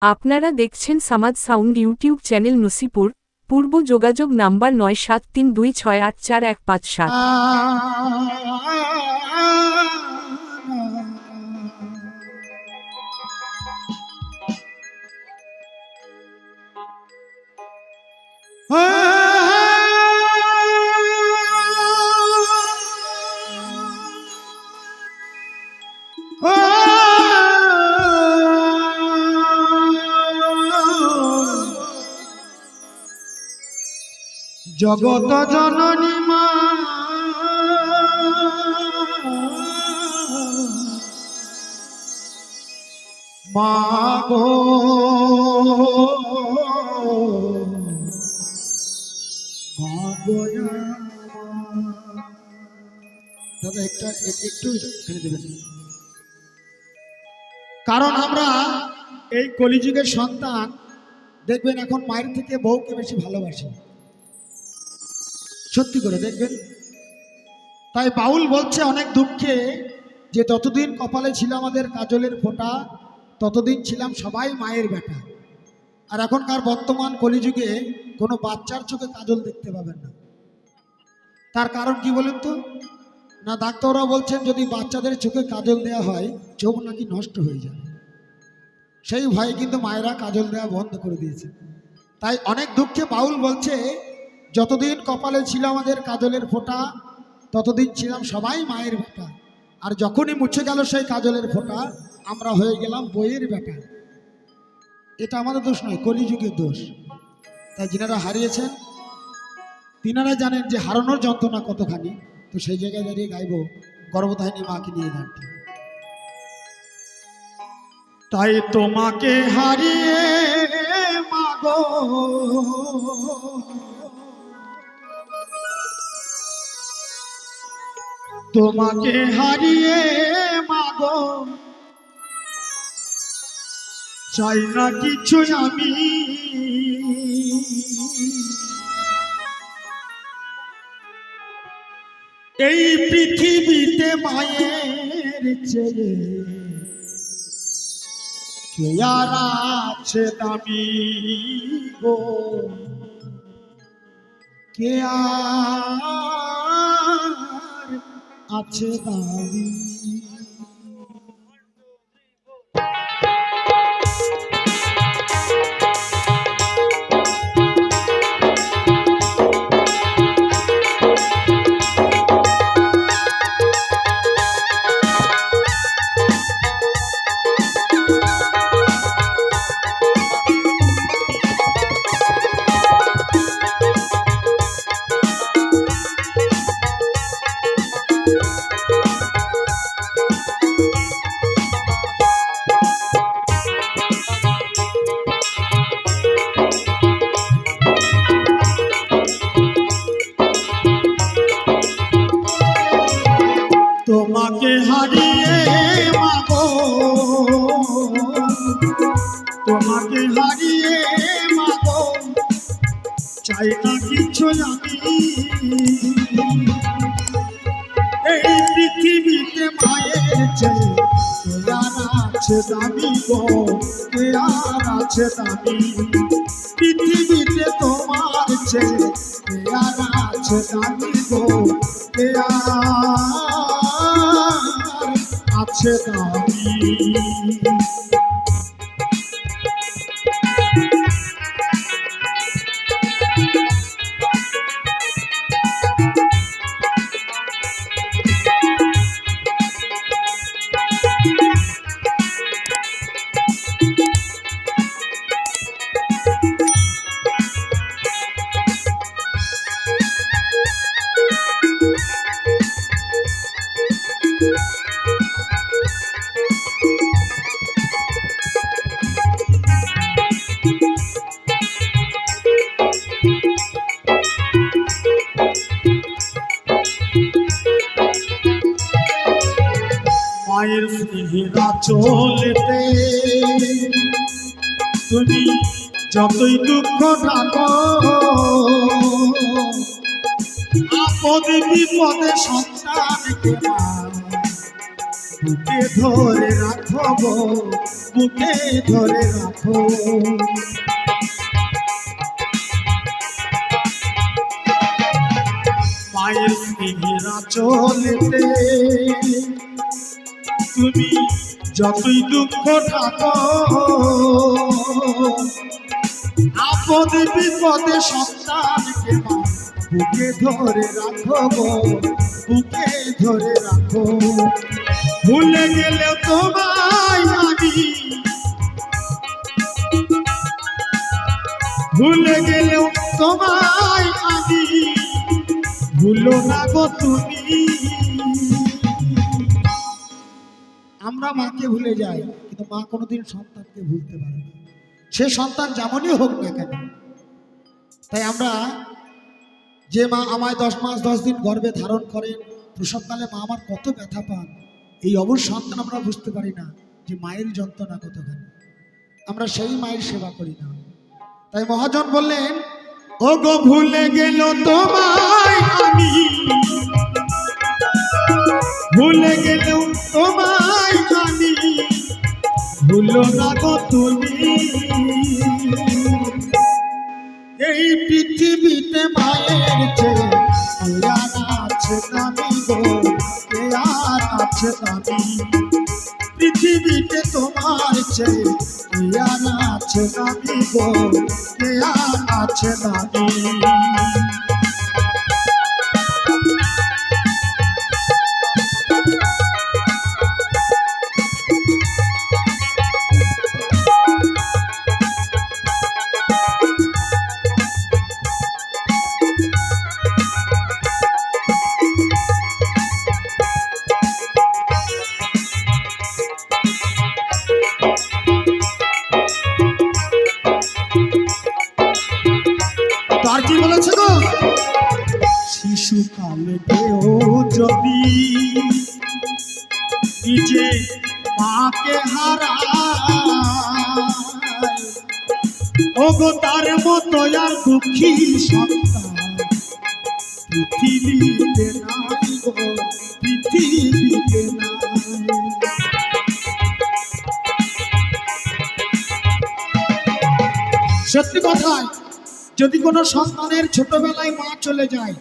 আপনারা দেখছেন Samad sound YouTube channel Nasipur. পূর্ব যোগাযোগ নাম্বার 9732684157। জগত জননী মা গো, দাদা একটু এখানে দেবেন, কারণ আমরা এই কলিযুগের সন্তান। দেখবেন এখন মায়ের থেকে বউকে বেশি ভালোবাসে, সত্যি করে দেখবেন। তাই বাউল বলছে অনেক দুঃখে যে ততদিন কপালে ছিল আমাদের কাজলের ফোঁটা, ততদিন ছিলাম সবাই মায়ের বেটা। আর এখনকার বর্তমান কলিযুগে কোনো বাচ্চার চোখে কাজল দেখতে পাবেন না। তার কারণ কি বলেন তো? না, ডাক্তাররা বলছেন যদি বাচ্চাদের চোখে কাজল দেওয়া হয় চোখ নাকি নষ্ট হয়ে যাবে। সেই ভয়ে কিন্তু মায়েরা কাজল দেওয়া বন্ধ করে দিয়েছে। তাই অনেক দুঃখে বাউল বলছে যতদিন কপালে ছিল আমাদের কাজলের ফোঁটা, ততদিন ছিলাম সবাই মায়ের বেটা। আর যখনই মুছে গেল সেই কাজলের ফোঁটা, আমরা হয়ে গেলাম বইয়ের বেটা। এটা আমাদের দোষ নয়, কলিযুগের দোষ। তাই যিনারা হারিয়েছেন তিনারা জানেন যে হারানোর যন্ত্রণা কতখানি। তো সেই জায়গায় দাঁড়িয়ে গাইব গর্ভধারিণী মাকে নিয়ে গানটি। তাই তোমাকে হারিয়ে মাগো, তোমাকে হারিয়ে মাগো, চাই না কিছু আমি। এই পৃথিবীতে মায়ের চেয়ে কে আর আছে দামি গো, কে আর আছে দামি। তোমাকে হারিয়ে মাগো, তোমাকে হারিয়ে মাগো, চাই না কিছু আমি। এই পৃথিবীতে মায়ের চেয়ে কে আর আছে দামি গো, কে আর আছে দামি। পৃথিবীতে তোমার চেয়ে কে আর আছে দামি গো, কে আর আছে দামি। মায়ের স্নেহেরা চলতে তুমি যতই দুঃখ থাকো, আপদে বিপদে সন্তানকে বুকে ধরে রাখবো, বুকে ধরে রাখো। মায়ের স্নেহের আঁচলেতে তুমি যতই দুঃখ থাকো, আপদ বিপদে সন্তানকে মা বুকে ধরে রাখো গো, বুকে ধরে রাখো। ভুলে গেলেও তোমায় আমি, ভুলে গেলেও তোমায় আমি, ভুলো না গো তুমি। আমরা মাকে ভুলে যাই, কিন্তু মা কোনোদিন সন্তানকে ভুলতে পারে না, সে সন্তান যেমনই হোক না কেন। তাই আমরা যে মা আমায় 10 মাস 10 দিন গর্ভে ধারণ করেন, প্রসবকালে মা আমার কত ব্যথা পান, এই অবশ সন্তান আমরা বুঝতে পারি না যে মায়ের যন্ত্রণা কতখানি। আমরা সেই মায়ের সেবা করি না। তাই মহাজন বললেন, ও গো ভুলে গেল তোমায় আমি, ভুলে গেল তোমায় আমি, ভুলো না গো তুমি। এই পৃথিবীতে মায়ের চেয়ে কে আর আছে দামি গো, কে আর আছে দামি। পৃথিবীতে তোমার চেয়ে কে আর আছে দামি গো, কে আর আছে দামি। তার কি বলেছে গো, শিশুকালে কেউ যদি নিজে মাকে হারায়, ও গো তার মতো আর দুঃখী সন্তান পৃথিবীতে নাই গো, পৃথিবীতে নাই। সত্যি কথাই, যদি কোনো সন্তানের ছোটবেলায় মা চলে যায়,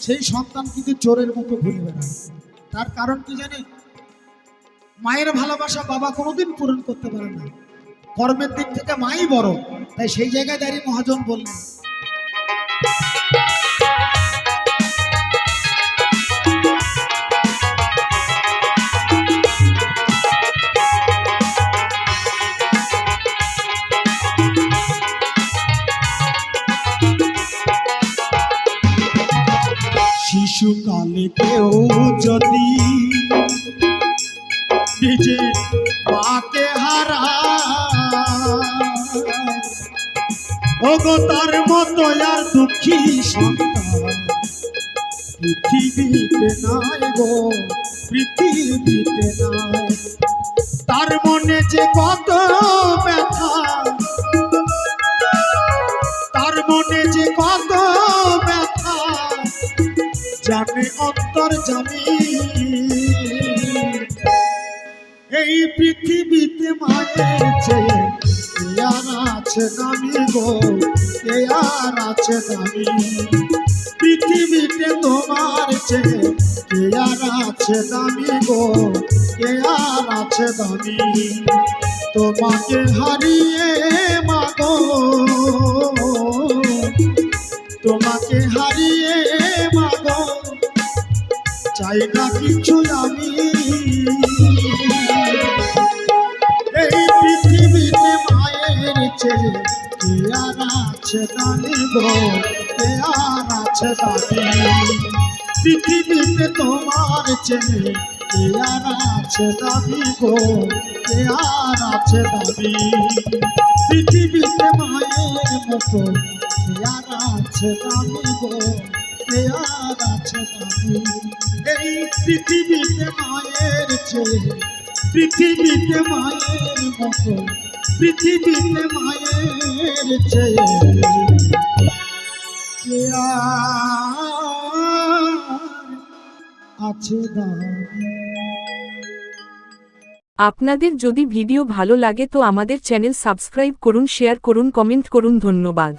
সেই সন্তান কিন্তু চোরের মতো ঘুরে বেড়ায়। তার কারণ কি জানেন? মায়ের ভালোবাসা বাবা কোনোদিন পূরণ করতে পারে না, কর্মের দিক থেকে মাই বড়। তাই সেই জায়গায় দাঁড়িয়ে মহাজন বললেন, শিশুকালে কেউ যদি নিজে মাকে হারায়, ও গো তার মতো আর দুঃখী সন্তান পৃথিবীতে নাই গো, পৃথিবীতে নাই। তার মনে যে কত ব্যথা, তার মনে যে কত ব্যথা, জানে অন্তর্যামী। এই পৃথিবীতে মায়ের চেয়ে কে আর আছে দামি গো, কে আর আছে দামি। পৃথিবীতে তোমার চেয়ে কে আর আছে দামি গো, কে আর আছে দামি। তোমাকে হারিয়ে মাগো, তোমাকে হারিয়ে মাগো, চাই না কিছু আমি। এই পৃথিবীতে মায়ের চেয়ে কে আর আছে দামি গো, কে আর আছে দামি। পৃথিবীতে তোমার চেয়ে কে আর আছে দামি গো, কে আর আছে দামি। পৃথিবীতে মায়ের মতো কে আর আছে দামি গো, কে আর আছে দামি। এই পৃথিবীতে মায়ের চেয়ে, পৃথিবীতে মায়ের মতো, পৃথিবীতে মায়ের চেয়ে কে আর আছে দামি। আপনাদের যদি ভিডিও ভালো লাগে তো আমাদের চ্যানেল সাবস্ক্রাইব করুন, শেয়ার করুন, কমেন্ট করুন। ধন্যবাদ।